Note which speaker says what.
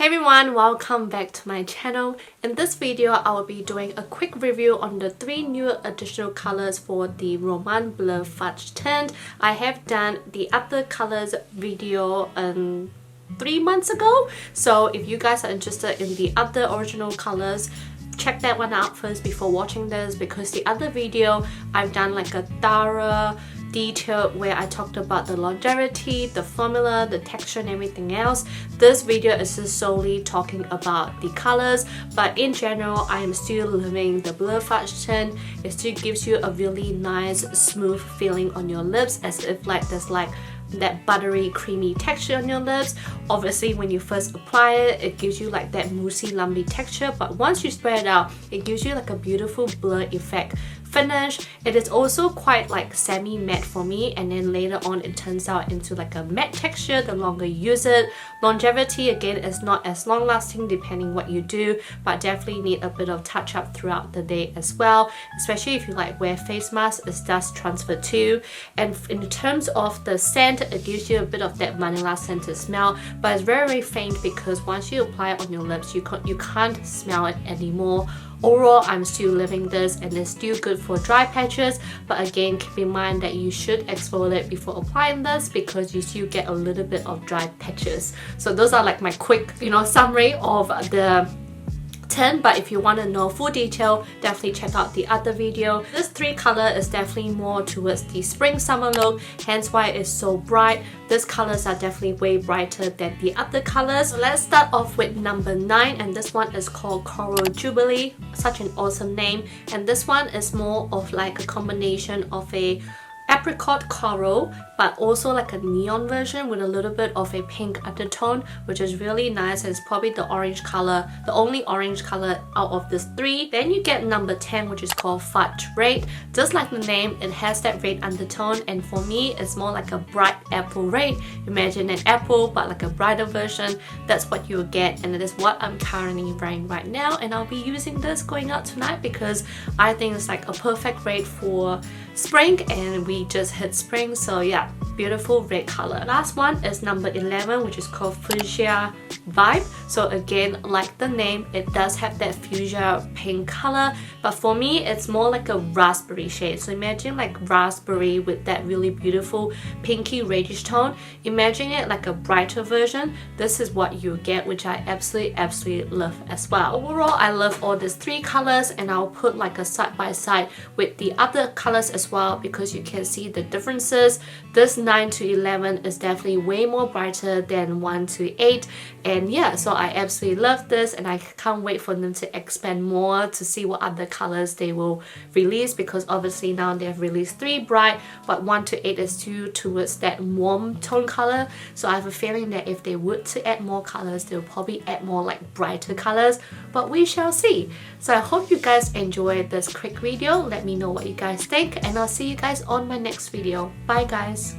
Speaker 1: Hey everyone, welcome back to my channel. In this video, I will be doing a quick review on the 3 new additional colors for the Roman Bleu Fudge Tint. I have done the other colors video 3 months ago, so if you guys are interested in the other original colors, check that one out first before watching this, because the other video I've done like a thorough detailed where I talked about the longevity, the formula, the texture and everything else. This video is just solely talking about the colors, but in general I am still loving the Bleu Fudge Tint. It still gives you a really nice smooth feeling on your lips, as if like there's like that buttery creamy texture on your lips. Obviously when you first apply it, it gives you like that moussey lumpy texture, but once you spread it out, it gives you like a beautiful blur effect finish. It is also quite like semi-matte for me, and then later on it turns out into like a matte texture the longer you use it. Longevity again is not as long lasting depending what you do, but definitely need a bit of touch up throughout the day as well, especially if you like wear face masks. It does transfer too. And in terms of the scent, it gives you a bit of that vanilla scented smell, but it's very faint because once you apply it on your lips, you can't smell it anymore. Overall, I'm still loving this, and it's still good for dry patches, but again keep in mind that you should exfoliate before applying this because you still get a little bit of dry patches. So those are like my quick summary of the tint, but if you want to know full detail, definitely check out the other video. This 3 color is definitely more towards the spring summer look, hence why it's so bright. These colors are definitely way brighter than the other colors. So let's start off with number 9, and this one is called Coral Jubilee. Such an awesome name, and this one is more of like a combination of a apricot coral but also like a neon version with a little bit of a pink undertone, which is really nice, and it's probably the orange color, the only orange color out of this 3. Then you get number 10, which is called Fudge Red. Just like the name, it has that red undertone, and for me it's more like a bright apple red. Imagine an apple but like a brighter version. That's what you will get, and it is what I'm currently wearing right now, and I'll be using this going out tonight because I think it's like a perfect red for spring, and we just hit spring, so yeah, beautiful red color. Last one is number 11, which is called Fuchsia Vibe. So again, like the name, it does have that fuchsia pink color, but for me it's more like a raspberry shade. So imagine like raspberry with that really beautiful pinky reddish tone. Imagine it like a brighter version. This is what you get, which I absolutely love as well. Overall, I love all these 3 colors, and I'll put like a side by side with the other colors as well, because you can see the differences. This 9 to 11 is definitely way more brighter than 1 to 8, and yeah, so I absolutely love this, and I can't wait for them to expand more to see what other colors they will release, because obviously now they have released 3 bright, but 1 to 8 is still towards that warm tone color. So I have a feeling that if they were to add more colors, they'll probably add more like brighter colors, but we shall see. So I hope you guys enjoyed this quick video. Let me know what you guys think, and I'll see you guys on my next video. Bye guys.